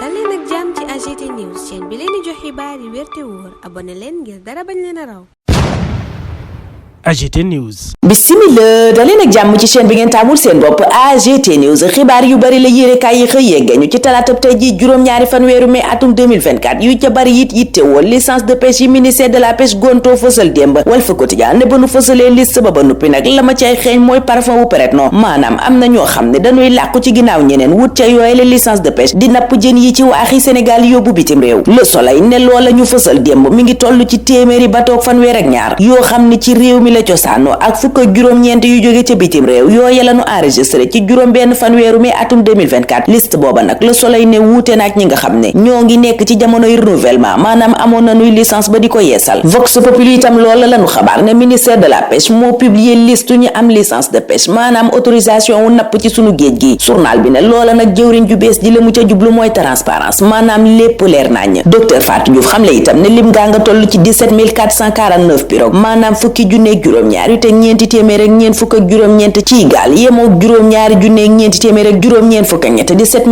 dal leen ak jàmm ci AGT News chaîne bi leen di jox xibaar yi wér te wóor abonné leen ngir dara bañ leen a raw. AGT News. Bismillah daleen ak jàmm ci chaîne bi ngeen taamul seen bopp AGT News xibaar yu bari la yéenekaay yi xëy yeggeñu ci talaatab tey ji juróom-ñaari fan weeru mai atum 2024 yu ca bari it yitte woon licence de pêche yi ministère de la pêche gonto fësal démb Walf Quotidien ne ba nu fësalee liste ba nuppi nag la ma cay xeeñ mooy parfum wu Pérignon maanaam am na ñoo xam ne dañuy làqu ci ginnaaw ñeneen wut ca yooye la licence de pêche di napp jën yi ci waaxi Sénégal yóbbu bitim réew Le Soleil ne loola ñu fësal démb mi ngi toll ci téeméeri batoog fanweer ak ñaar yoo xam ne ci réew mi la cosaano ak fukk ak juróom-ñeent yu jóge ca bitim réew yooye la ñu enregistré ci juróom benn fanweeru mai atum 2024 liste booba nag Le Soleil ne wuute na ak ñi nga xam ne ñoo ngi nekk ci jamonoy renouvellement maanaam amoon na nuy licence ba di ko yeesal Vox Populi itam loola la ñu xabaar ne ministère de la pêche moo publier liste ñu am licence de pêche maanaam autorisation wu napp ci sunu géej gi journal bi ne loola nag jëwriñ ju bees ji la mu ca jublu mooy transparence maanaam lépp leer nañ docteur Fatou Diouf xamle itam ne lim gaa nga toll ci 17 449 pirogue maanaam fukki junneeg juróom-ñaar yu te ñeenti téeméer ak ñeent fukk ak juróom-ñeent ci gaal yemook juróom-ñaari junneeg ñeenti téeméer ak juróom-ñeent fukk ak ñett 17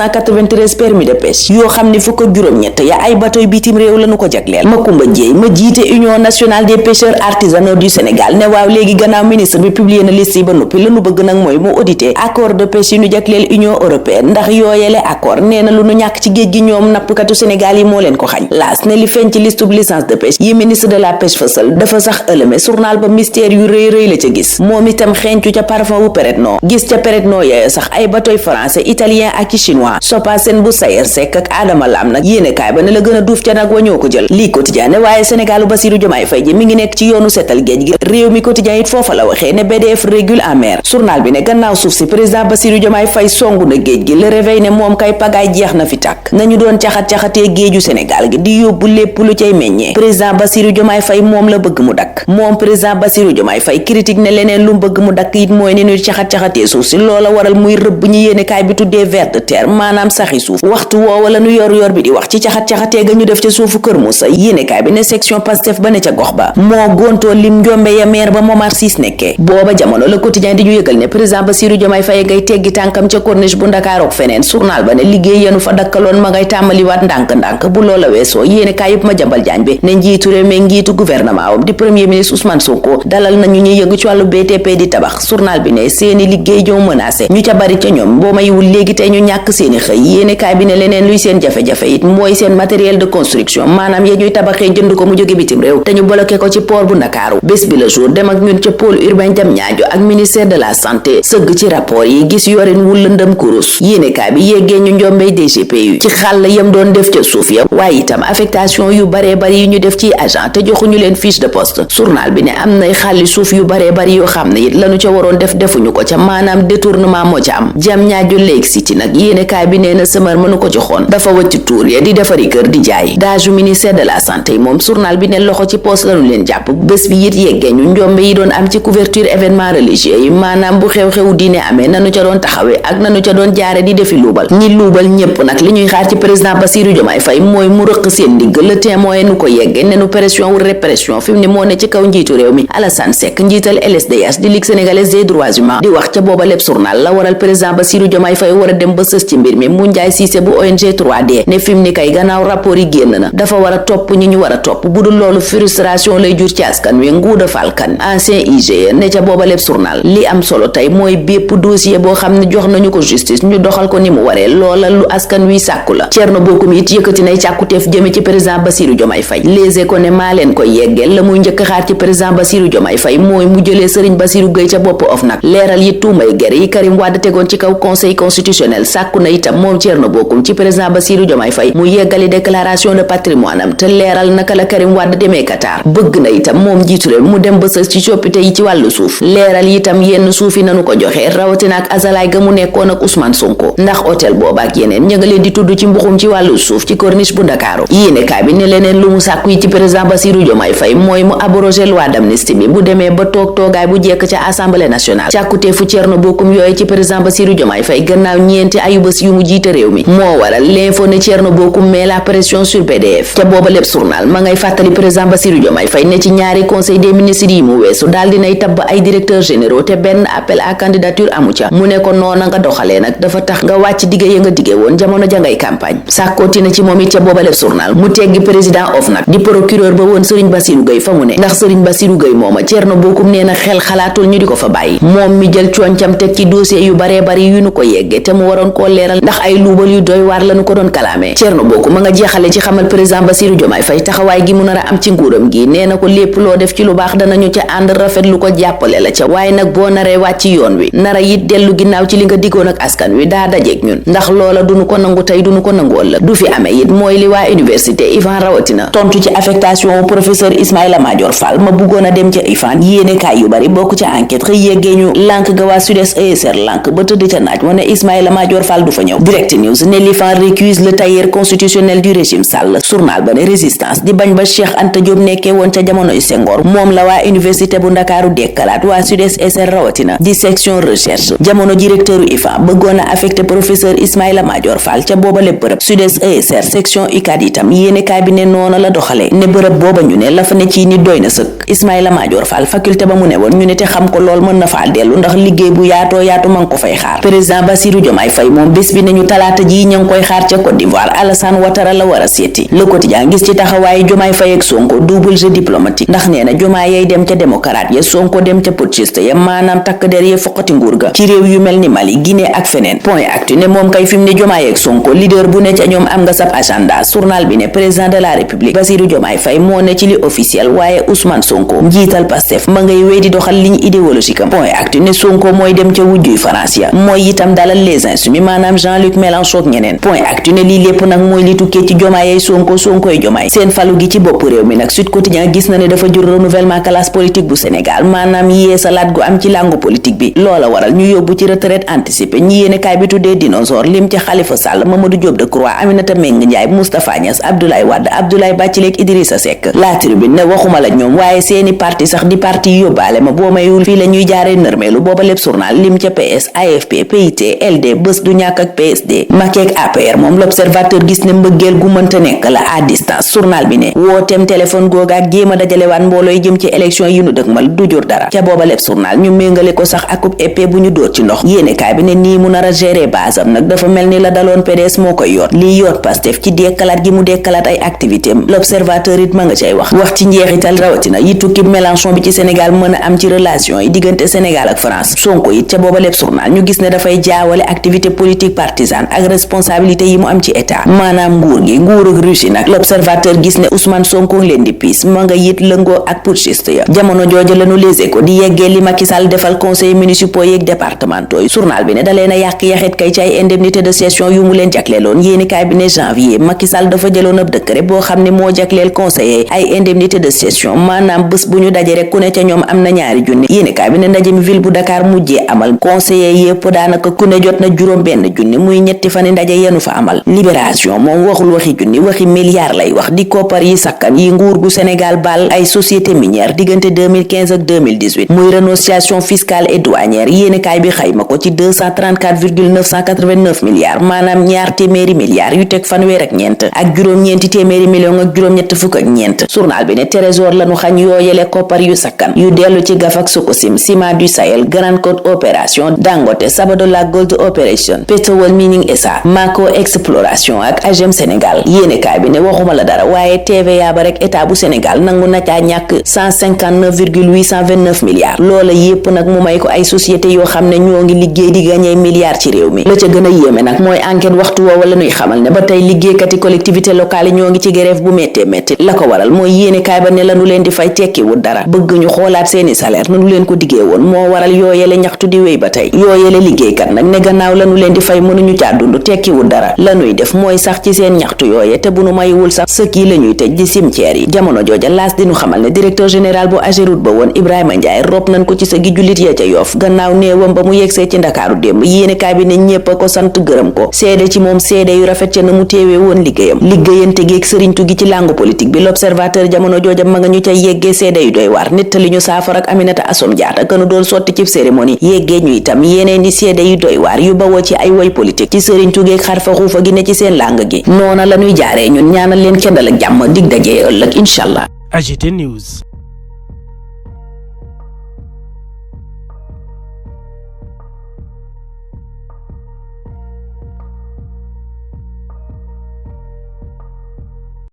493 permis de pêche yoo xam ne fukk ak juróom-ñett ya ay bateau bitim réew lañu ko jagleel Macoumba Dièye ma jiite Union nationale des pêcheurs artisanaux du Sénégal ne waaw léegi gannaaw ministre bi publié na liste yi ba noppi lañu bëgg nag mooy mu auditer accord de pêche yi ñu jagleel Union européenne ndax yooyele accord nee na lu nu ñàkk ci géej gi ñoom nappkatu Sénégal yi moo leen ko xañ laas ne li feeñ ci liste bu licence de pêche yi ministre de la pêche fësal dafa sax ëlëme journal ba mystère yu rëy la ca gis moom itam xeeñcu ca parfum wu Pérignon gis ca Pérignon yooyu sax ay bateau français italien ak chinois Sopasen bu Sayer Seck ak Adama Lam nag yéenekaay ba ne la gën a duuf ca nag wañoo ko jël lii quotidien ne waaye Sénégalu Bassirou Diomaye Faye ji mi ngi nekk ci yoonu setal géej gi réew mi quotidien it foofa la waxee ne BDF régule en mer journal bi ne gannaaw suuf si président Bassirou Diomaye Faye songu na géej gi Le Réveil ne moom kay pagaay jeex na fi tàkk nañu doon caxat-caxatee géeju Sénégal gi di yóbbu lépp lu cay meññee président Bassirou Diomaye Faye moom la bëgg mu dakk moom président Bassirou Diomaye Faye critique ne leneen lu bëgg mu dakk it mooy ni ñuy caxat-caxatee suuf si loola waral muy rëbb ñi yéenekaay bi tuddee vers de terre maanaam saxi suuf waxtu woowa la nu yor bi di wax ci caxat-caxatee ga ñu def ca suufu Kër Moussa yéenekaay bi ne section Pastef ba ne ca gox ba moo góontoo lim njombe ya maire ba Momar Ciss nekkee booba jamono Le Quotidien di ñu yëgal ne président Bassirou Diomaye Faye ngay teggi tànkam ca corniche bu Ndakaaru ak feneen journal ba ne liggéey yenu fa dakkaloon ma ngay tàmbaliwaat ndànk-ndànk bu loola weesoo yéenekaay yëpp ma jambal jaañ bi ne njiitu réew mi njiitu gouvernement wam di premier ministre Ousmane Sonko dalal nañu ñuy yëngu ci wàllu BTP di tabax journal bi ne seeni liggéey ñoo menacé ñu ca bari ca ñoom boo mayiwul léegi tey ñu ñàkk seeni xëy yéenekaay bi ne leneen luy seen jafe-jafe it mooy seen matériel de construction maanaam ya ñuy tabaxee jënd ko mu jóge bitim réew te ñu bloqué ko ci port bu Ndakaaru bés bi le jour dem ak ñun ca pôle urbain Diamniadio ak ministère de la santé sëgg ci rapport yi gis yorin wu lëndëm kurus yéenekaay bi yeggee ñu njombey DGPU ci xàll yam doon def ca suuf ya waaye itam affectation yu baree bari yu ñu def ci agent te joxuñu leen fiche de poste journal bi ne am nay xàlli suuf yu baree bari yoo xam ne it lañu ca waroon defuñu ko ca maanaam détournement moo ca am Diamniadio Lake City nag yéenekaay bi nee na sëmër mënu ko joxoon dafa wëcc tuur ya di defari kër di jaay daaju ministère de la santé moom journal bi ne loxo ci poste lañu leen jàpp bés bi it yeggee ñu njombe yi doon am ci couverture événement religieux yi maanaam bu xew-xewu diine amee nanu ca doon taxawee ak nanu ca doon jaare di defi luubal ñi luubal ñépp nag li ñuy xaar ci président Bassirou Diomaye Faye mooy mu rëq seen ndigg Le Témoin nu ko yeggee nenu pression wu répression fi mu ne moo ne ci kaw njiitu réew mi Alassane Seck njiital LSDH di Ligue sénégalaise des droits humains di wax ca booba lépp journal la waral président Bassirou Diomaye Faye war a dem ba sës ci mbir mi mu Njaay Cissé bu ONG 3D ne fi mu ne kay gannaaw rapport yi génn na dafa war a topp ñi ñu war a topp bu dul loolu frustration lay jur ci askan wi Nguuda Falkan ancien IGE ne ca booba lépp journal li am solo tey mooy bépp dossier boo xam ne jox nañu ko justice ñu doxal ko ni mu waree loola lu askan wi sàkku la Thierno Bocoum it yëkkati nay càkkuteef jëme ci président Bassirou Diomaye Faye Les Échos ne maa leen koy yeggeel la muy njëkk xaar ci président Bassirou Diomaye Faye mooy mu jëlee Serigne Bassirou Gueye ca bopp OFNAC leeral yi tuumay ger yi Karim Wade tegoon ci kaw conseil constitutionnel sàkku na itam moom Thierno Bocoum ci président Bassirou Diomaye Faye mu yeggali déclaration de patrimoine am te leeral naka la Karim Wade demee Qatar bëgg na itam moom jiitu réew mu dem ba sës ci coppite yi ci wàllu suuf leeral itam yenn suuf yi nanu ko joxe rawatina ak azalaay ga mu nekkoon ak Ousmane Sonko ndax hôtel booba ak yeneen ña nga leen di tudd ci mbuxum ci wàllu suuf ci corniche bu Ndakaaru yéenekaay bi ne leneen lu mu sàkku yi ci président Bassirou Diomaye Faye mooy mu abroger loi d'amnistie bi bu demee ba toog toogaay bu jekk ca assemblée nationale. càkkutee fu Thierno Bocoum yooye ci président Bassirou Diomaye Faye gannaaw ñeenti ayubés yu mu jiite réew mi moo waral l'info ne Thierno Bocoum met la pression sur PDF. ca booba lépp journal ma ngay fàttali président Bassirou Diomaye Faye ne ci ñaari conseil des ministres yi mu weesu daal dinay tabb ay directeurs généraux te benn appel à candidature amu ca. mu ne ko noona nga doxalee nag dafa tax nga wàcc dige ya nga dige woon jamono jangay campagne. sàkkooti na ci moom it ca booba lépp journal mu teggi président OFNAC di procureur ba woon Serigne Bassirou Gueye fa mu ne ndax Serigne Bassirou Gueye mooma Thierno Bocoum nee na xel xalaatul ñu di ko fa bàyyi. moom mi jël cooncam teg ci dossier yu baree bari yu nu ko yegge te mu waroon koo leeral ndax ay luubal yu doy waar lañu ko doon kalaamee. Thierno Bocoum ma nga jeexale ci xamal président Bassirou Diomaye Faye taxawaay gi mu nar a am ci nguuram gi nee na ko lépp loo def ci lu baax danañu ca ànd rafet lu ko jàppale la ca waaye nag boo naree wàcc yoon wi nara it dellu ginnaaw ci li nga diggoon ak askan wi daa dajeeg ñun ndax loola duñu ko nangu tey duñu ko nangu ëllëg du fi amee it mooy li waa université Ivan rawatina tontu ci affectation professeur Ismaïla Madior Fall ma bëggoon a dem ca Ifan yéene kaay yu bari bokk ca enquête xëy yeggee ñu lànk ga waa Sud-Est ESR lànk ba tëdd ca naaj moo ne Ismaïla Madior Fall du fa ñëw. Direct News ne l'Ifan récuse le tailleur constitutionnel du régime Sall. journal ba ne résistance di bañ ba Cheikh Anta Diop nekkee woon ca jamonoy Senghor moom la waa université bu Ndakaaru dekkalaat waa Sud-Est ESR rawatina di section recherche jamono directeur Ifan bëggoon a affecté professeur Ismaïla Madior Fall ca booba lépp bërëb Sud-Est ESR section UCAD itam yéene kaay bi ne noona la doxale ne bërëb booba ñu ne la fa ne ci nit doy na sëkk. Ismaïla Madior Fall faculté ba mu ne woon ñu ne te xam ko lool mën na faa dellu ndax liggéey bu yaatoo yaatu ma ngi ko fay xaar. président Bassirou Diomaye Faye moom bés bi nañu talaata ji ña ngi koy xaar ca Côte d'Ivoire Alassane Ouattara la war a seeti. Le Quotidien gis ci taxawaayu Diomaye Faye ak Sonko double jeu diplomatique ndax nee na Diomaye yay dem ca démocrate ya Sonko dem ca putschiste ya maanaam takk der ya foqati nguur ga ci réew yu mel ni Mali Guinée ak feneen. Point Actu ne moom kay fi mu ne Diomaye ak Sonko leader bu ne ca ñoom am nga sab agenda. journal bi ne président de la République Bassirou Diomaye Faye moo ne ci li officiel waaye Ousmane Sonko njiital Pastef ma ngay wéy di doxal ligne idéologique am. Point Actu ne Sonko mooy dem ca wujjuy France ya mooy itam dalal les insoumis maanaam Jean-Luc Mélenchon ak ñeneen. Point Actu ne lii lépp nag mooy li tukkee ci Diomaye Sonko Sonkoy Diomaye seen falu gi ci bopp réew mi nag Sud Quotidien gis na ne dafa jur renouvellement classe politique bu Sénégal maanaam yeesalaat gu am ci làngu politique bi loola waral ñu yóbbu ci retraite anticipée ñi yéene kaay bi tuddee dinosaure lim ci Khalifa Sall Mamadou Diop Decroix Aminata Mbengue Ndiaye Moustapha Niasse Abdoulaye Wade Abdoulaye Bathily ak Idrissa Seck. La Tribune ne waxuma la ñoom waaye seeni parti sax di parti yóbbaale ma boo mayul fii la ñuy jaaree nërmeelu booba lépp journal lim ca PS AFP PIT LD bés du ñàkk ak PSD Macky ak APR moom l'Observateur gis ne mbëggeel gu mënta nekk la à distance. journal bi ne wooteem téléphone googa ak jéem a dajalewaat mbooloo yi jëm ci élection yi nu dëgmal du jur dara ca booba lépp journal ñu méngale ko sax akub épée bu ñu dóor ci ndox yéene kaay bi ne nii mu nar a gérer basam nag dafa mel ni la daloon PDS moo koy yoot lii yoot Pastef ci dekkalaat gi mu dekkalaat ay activité am l'Observateur it ma nga cay wax ci njeexital rawatina yi tukki Mélenchon bi ci Sénégal mën a am ci relation yi diggante Sénégal ak France Sonko it ca booba lépp journal ñu gis ne dafay jaawale activité politique partisane ak responsabilité yi mu am ci état maanaam nguur gi nguurug Russie nag l'Observateur gis ne Ousmane Sonko leen di piis ma nga yit lëngoo ak putschiste ya jamono jooju lañu Les Échos di yeggee li Macky Sall defal conseil municipaux yeeg départementaux yi journal bi ne da leen a yàq yaxet kay ci ay indemnité de session yu mu leen jagleeloon yéenikaay bi ne janvier Macky Sall dafa jëloon ab décret boo xam ne moo jagleel conseiller ay indemnité de session maanaam bés bu ñu daje rek ku ne ca ñoom am na ñaari junni yéenikaay bi ne ndaje mi ville bu Dakar mujjee amal conseiller yépp daanaka ku ne jot na juróom benn junni muy ñetti fani ndaje yenu fa amal Libération moom waxul waxi junni waxi milliard lay wax di koppar yi sakkan yi nguur gu Sénégal baal ay société minière diggante 2015 ak 2018 muy renonciation fiscale et douanière yéenekaay bi xayma ko ci 234,989 milliards maanaam ñaar téeméeri milliards yu teg fanweer ak ñeent ak juróom-ñeenti téeméeri million ak juróom-ñett fukk ak ñeent journal bi ne trésor lañu xañ yooyele koppar yu sakkan yu dellu ci Gafak Sococim Ciment du Sahel Grande Côte Opération Dangote Sabodala Gold Operation Petrol Mining SA Mako Exploration ak AGEM Sénégal yéenekaay bi ne waxuma la dara waaye TVA ba rek état bu Sénégal nangu na caa ñàkk 159,829 milliards loola yépp nag mu may ko ay société yoo xam ne ñoo ngi liggéey di gagné milliards ci réew mi la ca gën a yéeme nag mooy enquête waxtu woowa la ñuy xamal ne ba tey liggéeykati collectivité locale yi ñoo ngi ci grève bu méttee métti la ko waral mooy yéenekaay ba ne la nu leen di fay tekkiwul dara bëgg ñu xoolaat seeni salaire nanu leen ko diggee woon moo waral yooyele ñaxtu di wéy ba tey yooyele liggéeykat nag ne gannaaw la nu leen di fay mënuñu caa dund tekkiwul dara la nuy def mooy sax ci seen ñaxtu yooye te bu nu mayiwul sax sëkk yi la ñuy tëj di cimetière yi jamono jooja laas dinu xamal ne directeur général bu Ageroute ba woon Ibrahima Ndiaye rob nañ ko ci sa gi jullit ya ca Yoff gannaaw néewam ba mu yegsee ci Ndakaaru démb yéenekaay bi ne ñépp a ko sant gërëm ko seede ci moom seede yu rafet ca na mu téewee woon liggéeyam liggéeyante gi ak sëriñtu gi ci làngu politique bi l'Observateur jamono jooja ma nga ñu ca yeggee seede yu doy waar nettali ñu Saafara ak Aminata Assome Diatta kanu doon sotti ci cérémonie yeggee ñu itam yeneen di seede yu doy waar yu bawoo ci ay woy politique ci sëriñ tugeeg xarfa xuufa gi ne ci seen làng gi noona la ñuy jaaree ñun ñaanal leen kendal ak jàmm dig dajee ëllëg incha allah. AGT News.